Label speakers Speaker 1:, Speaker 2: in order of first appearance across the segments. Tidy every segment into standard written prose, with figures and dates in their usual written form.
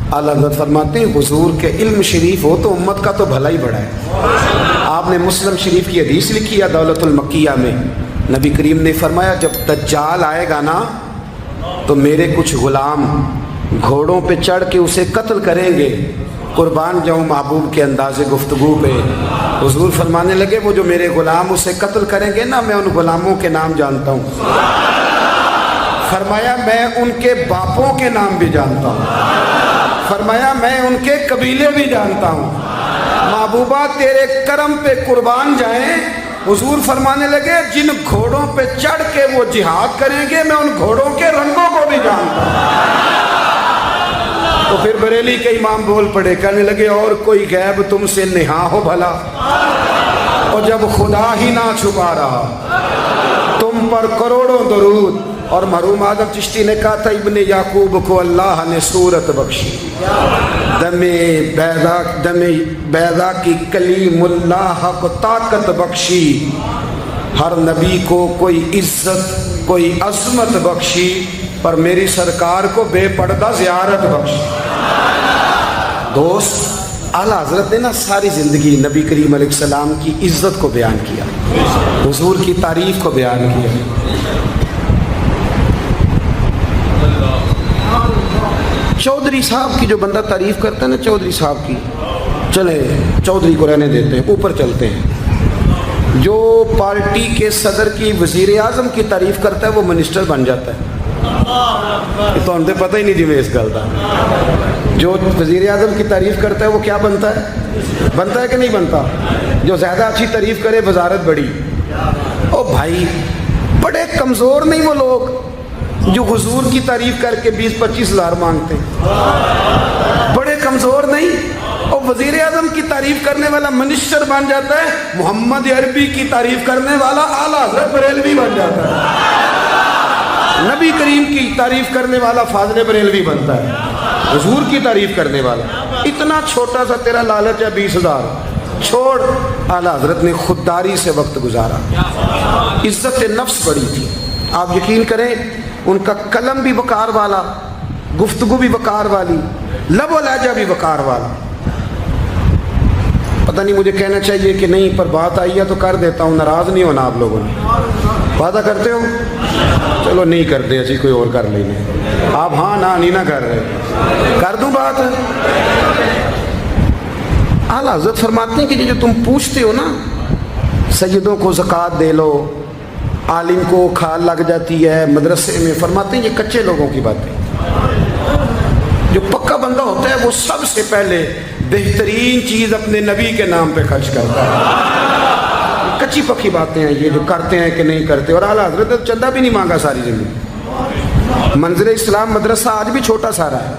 Speaker 1: आला हज़रत फरमाते हैं हुजूर के इल्म शरीफ हो तो उम्मत का तो भला ही बड़ा है। आपने मुस्लिम शरीफ की हदीस लिखी है दौलतुल मक्किया में, नबी करीम ने फरमाया जब दज्जाल आएगा ना तो मेरे कुछ गुलाम घोड़ों पे चढ़ के उसे कत्ल करेंगे, कुर्बान जाऊँ महबूब के अंदाज़े गुफ्तगू पे। हुजूर फरमाने लगे वो जो मेरे गुलाम उसे कत्ल करेंगे ना, मैं उन गुलामों के नाम जानता हूँ। फरमाया मैं उनके बापों के नाम भी जानता हूँ, फरमाया मैं उनके कबीले भी जानता हूँ। महबूबा तेरे करम पे कुर्बान जाएं। हुजूर फरमाने लगे जिन घोड़ों पे चढ़ के वो जिहाद करेंगे मैं उन घोड़ों के रंगों को भी जानता हूँ। तो फिर बरेली के इमाम बोल पड़े, कहने लगे और कोई गैब तुमसे नेहा हो भला, और जब खुदा ही ना छुपा रहा तुम पर करोड़ों दरूद। और मरहूम आदम चिश्ती ने कहा था इब्ने याकूब को अल्लाह ने सूरत बख्शी, दमे बैदा की कलीमुल्लाह को ताकत बख्शी, हर नबी को कोई इज्जत कोई अजमत बख्शी, पर मेरी सरकार को बेपर्दा ज़ियारत बख्शी। दोस्त आला हज़रत ने ना सारी ज़िंदगी नबी करीम अलैहिस्सलाम की इज़्ज़त को बयान किया, हुजूर की तारीफ़ को बयान किया। चौधरी साहब की जो बंदा तारीफ़ करता है ना, चौधरी साहब की, चले चौधरी को रहने देते हैं, ऊपर चलते हैं। जो पार्टी के सदर की वज़ीर आज़म की तारीफ़ करता है वो मिनिस्टर बन जाता है। ये तो हमने पता ही नहीं जिम्मे इस गल का। जो वज़ीर आज़म की तारीफ़ करता है वो क्या बनता है, बनता है कि नहीं बनता? जो ज़्यादा अच्छी तारीफ़ करे वजारत बड़ी। ओ भाई बड़े कमज़ोर नहीं वो लोग जो हुजूर की तारीफ़ करके 20-25 हज़ार मांगते हैं, बड़े कमज़ोर नहीं। और वज़ीर आज़म की तारीफ़ करने वाला मिनिस्टर बन जाता है, मोहम्मद अरबी की तारीफ़ करने वाला आला हज़रत बरेलवी बन जाता है, नबी करीम की तारीफ़ करने वाला फाज़िल बरेलवी बनता है, हुजूर की तारीफ़ करने वाला। इतना छोटा सा तेरा लालच है 20,000 छोड़। आला हज़रत ने खुददारी से वक्त गुजारा, इज़्ज़त नफ्स बड़ी थी। आप यकीन करें उनका कलम भी वकार वाला, गुफ्तगू भी वकार वाली, लबो लहजा भी वकार वाला। पता नहीं मुझे कहना चाहिए कि नहीं, पर बात आई है तो कर देता हूँ। नाराज़ नहीं होना आप लोगों ने, वादा करते हो? चलो नहीं करते, ऐसी कोई और कर लेने। आप हाँ ना नहीं ना कर रहे, कर दूँ बात। आला हज़रत फरमाते हैं कि जो तुम पूछते हो ना, सैयदों को ज़कात दे लो, आलिम को खाल लग जाती है मदरसे में, फरमाते हैं ये कच्चे लोगों की बातें। जो पक्का बंदा होता है वो सबसे पहले बेहतरीन चीज़ अपने नबी के नाम पे खर्च करता है। कच्ची पक्की बातें हैं ये जो करते हैं कि नहीं करते। और आला हज़रत ने चंदा भी नहीं मांगा सारी ज़िंदगी। मंज़िल इस्लाम मदरसा आज भी छोटा सारा है,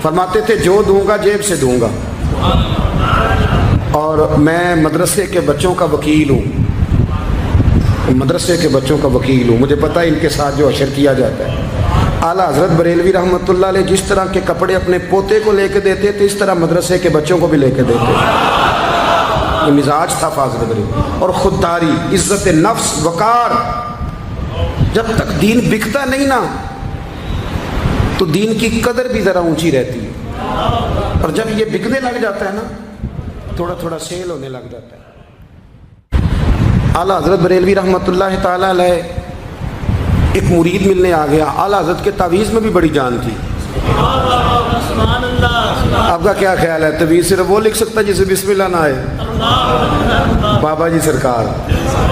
Speaker 1: फरमाते थे जो दूंगा जेब से दूंगा, और मैं मदरसे के बच्चों का वकील हूँ, मदरसे के बच्चों का वकील हूँ, मुझे पता है इनके साथ जो अशर किया जाता है। आला हज़रत बरेलवी रहमतुल्लाह अलैह जिस तरह के कपड़े अपने पोते को लेके देते थे, इस तरह मदरसे के बच्चों को भी लेके देते थे। ये मिजाज था फाज़िल बरेलवी। और खुददारी, इज़्ज़त नफ्स, वकार। जब तक दीन बिकता नहीं ना तो दीन की कदर भी ज़रा ऊंची रहती है, और जब ये बिकने लग जाता है ना थोड़ा थोड़ा सेल होने लग जाता है। आला हज़रत बरेलवी रहमतुल्लाह ताला अलैह एक मुरीद मिलने आ गया। आला हज़रत के तावीज़ में भी बड़ी जान थी। आपका क्या ख्याल है, तवीज़ सिर्फ वो लिख सकता जिसे बिस्मिल्लाह ना आए? बाबा जी सरकार,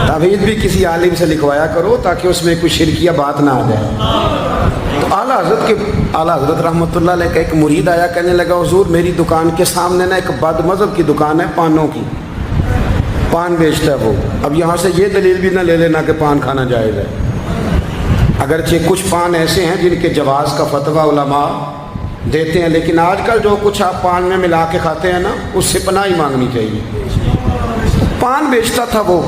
Speaker 1: तावीज़ भी किसी आलिम से लिखवाया करो ताकि उसमें कोई शिरकिया बात ना आ जाए। तो आला हज़रत रहमतुल्लाह अलैह का एक मुरीद आया, कहने लगा हुजूर मेरी दुकान के सामने ना एक बदमज़हब की दुकान है, पानों की, पान बेचता है वो। अब यहाँ से ये दलील भी ना ले लेना कि पान खाना जायज़ है, अगरचे कुछ पान ऐसे हैं जिनके जवाज़ का फतवा उलमा देते हैं, लेकिन आजकल जो कुछ आप पान में मिला के खाते हैं ना, उससे पनाही मांगनी चाहिए। पान बेचता था वो।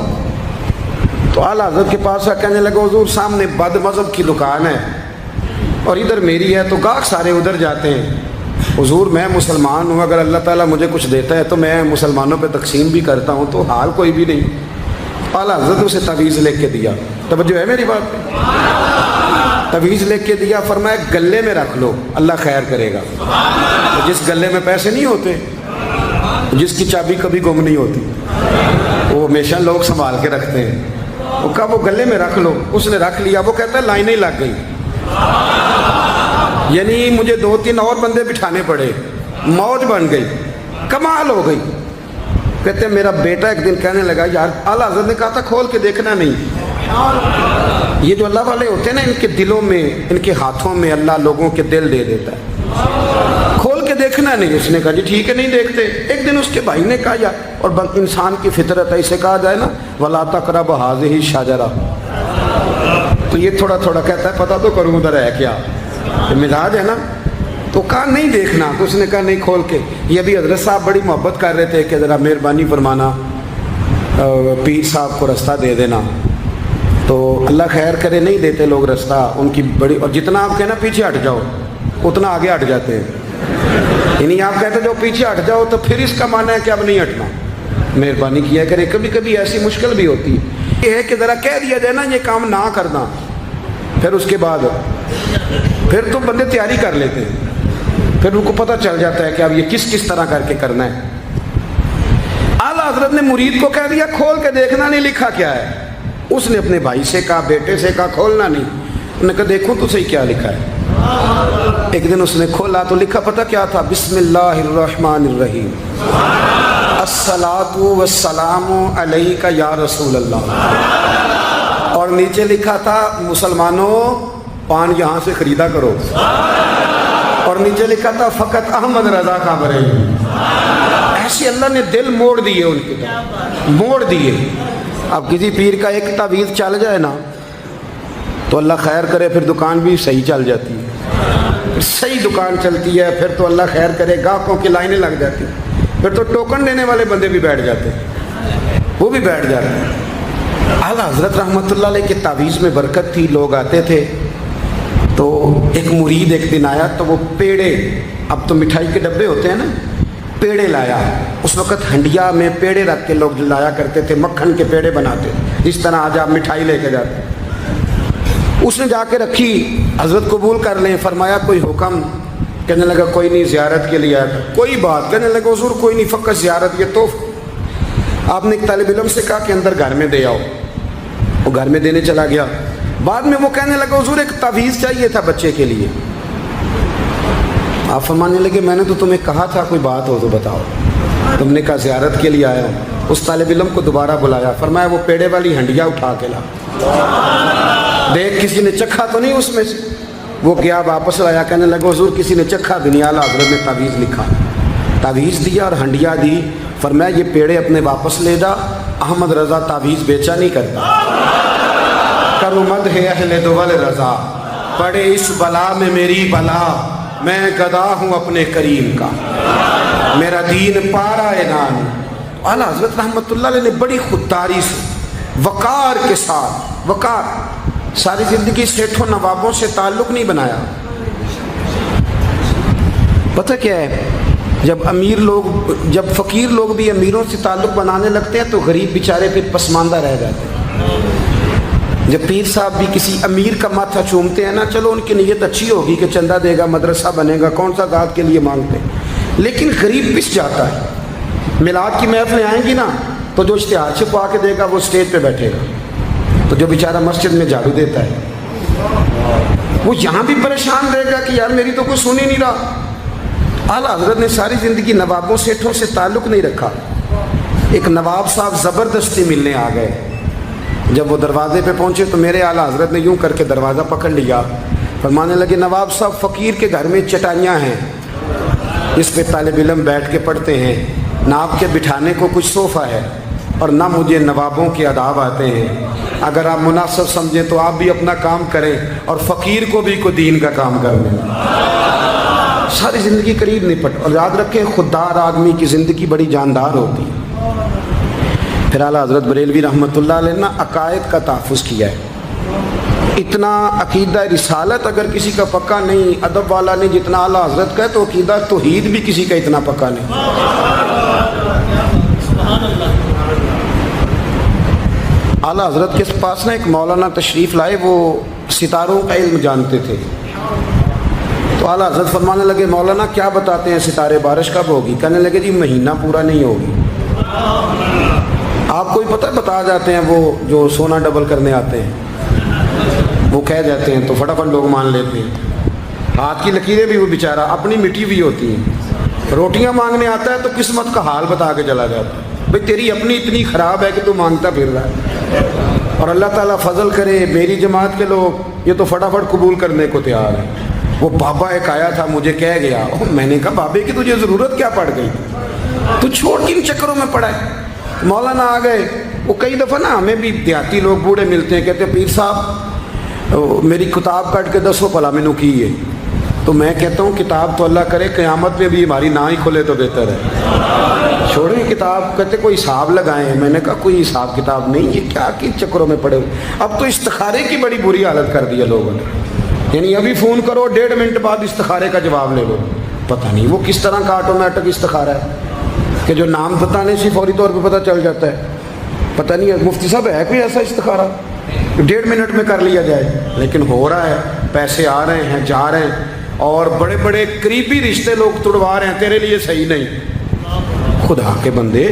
Speaker 1: तो आला हज़रत के पास कहने लगा हुजूर सामने बदमज़हब की दुकान है और इधर मेरी है, तो गाहक सारे उधर जाते हैं। हुजूर मैं मुसलमान हूँ, अगर अल्लाह ताला मुझे कुछ देता है तो मैं मुसलमानों पे तकसीम भी करता हूँ, तो हाल कोई भी नहीं। आला हज़रत उसे तावीज़ लिख के दिया। तवज्जो है मेरी बात पे? तवीज़ लिख के दिया, फरमाया गले में रख लो, अल्लाह खैर करेगा। तो जिस गले में पैसे नहीं होते, जिसकी चाबी कभी गुम नहीं होती, वो हमेशा लोग संभाल के रखते हैं, वो कहा वो गले में रख लो। उसने रख लिया। वो कहता है लाइनें लग गई, यानी मुझे 2-3 और बंदे बिठाने पड़े, मौज बन गई, कमाल हो गई। कहते मेरा बेटा एक दिन कहने लगा, यार आला हज़रत ने कहा था खोल के देखना नहीं। ये जो अल्लाह वाले होते हैं ना, इनके दिलों में, इनके हाथों में अल्लाह लोगों के दिल दे देता है, खोल के देखना नहीं। उसने कहा जी ठीक है, नहीं देखते। एक दिन उसके भाई ने कहा यार, और इंसान की फितरत है, इसे कहा जाए ना वला तक़रब हाज़िही शजरा, तो ये थोड़ा थोड़ा कहता है पता तो करूँ उधर है क्या, ये मिजाज है ना। तो कहा नहीं देखना। तो उसने कहा नहीं खोल के। ये अभी हज़रत साहब बड़ी मोहब्बत कर रहे थे कि ज़रा मेहरबानी फरमाना, पीर साहब को रास्ता दे देना। तो अल्लाह खैर करे, नहीं देते लोग रास्ता, उनकी बड़ी, और जितना आप कहना पीछे हट जाओ उतना आगे हट जाते हैं। यानी आप कहते जो पीछे हट जाओ तो फिर इसका माना है कि अब नहीं हटना। मेहरबानी किया करे। कभी कभी ऐसी मुश्किल भी होती है, ये है कि ज़रा कह दिया जाए ना ये काम ना करना, फिर उसके बाद फिर तो बंदे तैयारी कर लेते हैं, फिर उनको पता चल जाता है कि अब ये किस किस तरह करके करना है। आला हज़रत ने मुरीद को कह दिया खोल के देखना नहीं, लिखा क्या है। उसने अपने भाई से कहा, बेटे से कहा खोलना नहीं। उन्होंने कहा देखो तो सही क्या लिखा है। एक दिन उसने खोला तो लिखा पता क्या था, बिस्मिल्लाहिर्रहमानिर्रहीम, अस्सलातु वस्सलामु अलैका या रसूल अल्लाह। और नीचे लिखा था मुसलमानों पान यहाँ से खरीदा करो। और नीचे लिखा था फ़कत अहमद रज़ा का बरेली। ऐसे अल्लाह ने दिल मोड़ दिए, उनके दिल मोड़ दिए। अब किसी पीर का एक तावीज़ चल जाए ना तो अल्लाह खैर करे, फिर दुकान भी सही चल जाती है, सही दुकान चलती है। फिर तो अल्लाह खैर करे, गाहकों की लाइनें लग जाती, फिर तो टोकन देने वाले बंदे भी बैठ जाते हैं, वो भी बैठ जाते हैं। आला हज़रत रहमतुल्लाह अलैह के तावीज़ में बरकत थी। लोग आते थे तो एक मुरीद एक दिन आया तो वो पेड़े, अब तो मिठाई के डब्बे होते हैं ना, पेड़े लाया। उस वक़्त हंडिया में पेड़े रख के लोग लाया करते थे, मक्खन के पेड़े बनाते, जिस तरह आज आप मिठाई लेके जाते। उसने जाके रखी, हज़रत कबूल कर लें, फरमाया कोई हुक्म। कहने लगा कोई नहीं, ज़ियारत के लिए आया। कोई बात, कहने लगा हुज़ूर कोई नहीं, फ़कत ज़ियारत। ये तो आपने एक तालिब इल्म से कहा कि अंदर घर में दे आओ, वो घर में देने चला गया। बाद में वो कहने लगा हुज़ूर एक तावीज़ चाहिए था बच्चे के लिए। आप फरमाने लगे मैंने तो तुम्हें कहा था कोई बात हो तो बताओ। तुमने कहा ज़ियारत के लिए आया हूँ। उस तालिब इल्म को दोबारा बुलाया, फरमाया वो पेड़े वाली हंडिया उठा के ला, देख किसी ने चखा तो नहीं उसमें से। वो गया, वापस आया, कहने लगा हुज़ूर किसी ने चखा भी नहीं। आला हज़रत ने तावीज़ लिखा, तावीज़ दिया और हंडिया दी। फरमाया ये पेड़े अपने वापस ले जा, अहमद रज़ा तावीज़ बेचा नहीं करता। करुमद है अहले दुवल रज़ा, पड़े इस बला में मेरी बला, मैं गदा हूँ अपने करीम का, मेरा दीन पारा एनान। आला हज़रत रहमतुल्लाह अलैह ने बड़ी खुददारी से, वक़ार के साथ, वक़ार, सारी ज़िंदगी सेठों नवाबों से ताल्लुक़ नहीं बनाया। पता क्या है, जब अमीर लोग, जब फ़कीर लोग भी अमीरों से ताल्लुक़ बनाने लगते हैं तो गरीब बेचारे फिर पसमानदा रह जाते हैं। जब पीर साहब भी किसी अमीर का माथा चूमते हैं ना, चलो उनकी नीयत अच्छी होगी कि चंदा देगा, मदरसा बनेगा, कौन सा ज़ात के लिए मांगते हैं, लेकिन गरीब पिस जाता है। मिलाद की महफिलें आएंगी ना तो जो इश्तिहार छपवा के देगा वो स्टेज पे बैठेगा, तो जो बेचारा मस्जिद में झाड़ू देता है वो यहाँ भी परेशान रहेगा कि यार मेरी तो कोई सुन ही नहीं रहा। आला हज़रत ने सारी ज़िंदगी नवाबों सेठों से ताल्लुक़ नहीं रखा। एक नवाब साहब ज़बरदस्ती मिलने आ गए। जब वो दरवाजे पे पहुंचे तो मेरे आला हज़रत ने यूं करके दरवाज़ा पकड़ लिया, फरमाने लगे नवाब साहब फ़कीर के घर में चटाइयाँ हैं, इस पे तालिब इल्म बैठ के पढ़ते हैं, ना आपके बिठाने को कुछ सोफ़ा है और ना मुझे नवाबों के आदाब आते हैं। अगर आप मुनासिब समझें तो आप भी अपना काम करें और फ़कीर को भी कोई दीन का काम कर दें। सारी ज़िंदगी करीब निपट। और याद रखें खुददार आदमी की ज़िंदगी बड़ी जानदार होती है। फिर आला हज़रत बरेलवी रहमतुल्लाह अलैह ने अकायद का तहफ़्फ़ुज़ किया है। इतना अकीदा रिसालत अगर किसी का पक्का नहीं, अदब वाला नहीं जितना आला हज़रत का है, तो अकीदा तौहीद भी किसी का इतना पक्का नहीं। आला हजरत के पास ना एक मौलाना तशरीफ़ लाए, वो सितारों का इल्म जानते थे। तो आला हजरत फरमाने लगे, मौलाना क्या बताते हैं सितारे, बारिश कब होगी? कहने लगे जी महीना पूरा नहीं होगी। आपको भी पता है, बता जाते हैं वो जो सोना डबल करने आते हैं, वो कह जाते हैं तो फटाफट लोग मान लेते हैं। हाथ की लकीरें भी वो बेचारा अपनी मिट्टी भी होती हैं। रोटियां मांगने आता है तो किस्मत का हाल बता के चला जाता है, भाई तेरी अपनी इतनी ख़राब है कि तू मांगता फिर रहा है, और अल्लाह ताला फजल करे मेरी जमात के लोग ये तो फटाफट कबूल करने को तैयार है। वो बाबा एक आया था, मुझे कह गया, मैंने कहा बाबे की तुझे ज़रूरत क्या पड़ गई, तू छोड़ किन चक्करों में पड़ा है? मौलाना आ गए। वो कई दफ़ा ना हमें भी देहाती लोग बूढ़े मिलते हैं, कहते हैं पीर साहब मेरी किताब काट के दसो भला मैनू की है। तो मैं कहता हूँ किताब तो अल्लाह करे क़यामत में भी हमारी ना ही खुले तो बेहतर है, छोड़ें किताब। कहते कोई हिसाब लगाएं। मैंने कहा कोई हिसाब किताब नहीं, ये क्या कि चक्करों में पड़े। अब तो इस्तिखारे की बड़ी बुरी हालत कर दी है लोगों ने, यानी अभी फ़ोन करो 1.5 मिनट बाद इस्तिखारे का जवाब ले लो। पता नहीं वो किस तरह का ऑटोमेटिक इस्तिखारा है कि जो नाम बताने से फौरी तौर पे पता चल जाता है। पता नहीं है मुफ्ती साहब है कोई ऐसा इस्तिखारा 1.5 मिनट में कर लिया जाए, लेकिन हो रहा है। पैसे आ रहे हैं, जा रहे हैं, और बड़े बड़े करीबी रिश्ते लोग तुड़वा रहे हैं, तेरे लिए सही नहीं। खुदा के बंदे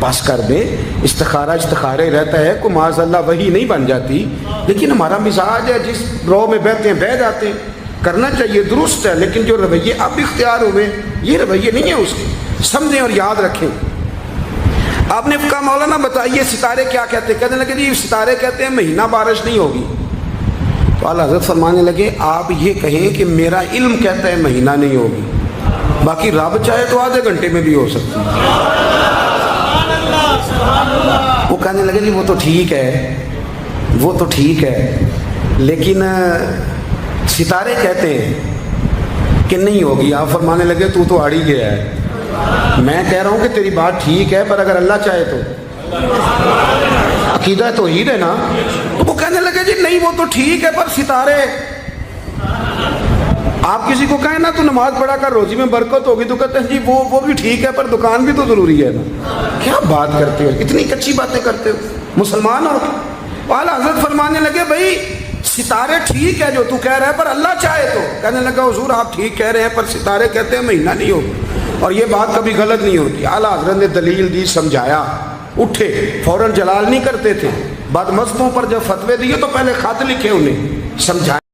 Speaker 1: बस कर दे। इस्तिखारा इस्तिखारे रहता है, को माज़अल्लाह वही नहीं बन जाती, लेकिन हमारा मिजाज है जिस रो में बहते हैं बह जाते हैं। करना चाहिए, दुरुस्त है, लेकिन जो रवैये अब इख्तियार हुए ये रवैये नहीं है उसके, समझें और याद रखें। आपने कहा मौलाना बताइए सितारे क्या कहते हैं? कहने लगे जी सितारे कहते हैं महीना बारिश नहीं होगी। तो आला हज़रत फरमाने लगे आप ये कहें कि मेरा इल्म कहता है महीना नहीं होगी, बाकी रब चाहे तो आधे घंटे में भी हो सकती है। वो कहने लगे जी वो तो ठीक है, वो तो ठीक है, लेकिन सितारे कहते हैं कि नहीं होगी। आप फरमाने लगे तू तो आड़ी गया है। मैं कह रहा हूँ कि तेरी बात ठीक है, पर अगर अल्लाह चाहे तो, अकीदा तो ही है ना। तो वो कहने लगे जी नहीं वो तो ठीक है, पर सितारे, आप किसी को कहें ना तू नमाज पढ़ा कर रोजी में बरकत होगी, तो कहते हैं जी वो भी ठीक है, पर दुकान भी तो जरूरी है ना। क्या बात करते हो, इतनी कच्ची बातें करते हो, मुसलमान हो। आला हज़रत फरमाने लगे भाई सितारे ठीक है जो तू कह रहा है, पर अल्लाह चाहे तो। कहने लगा हुजूर आप ठीक कह रहे हैं, पर सितारे कहते हैं महीना नहीं होगा, और ये बात कभी गलत नहीं होती। आला हज़रत ने दलील दी, समझाया, उठे, फौरन जलाल नहीं करते थे। बाद मज़हबों पर जब फतवे दिए तो पहले खत लिखे, उन्हें समझाया।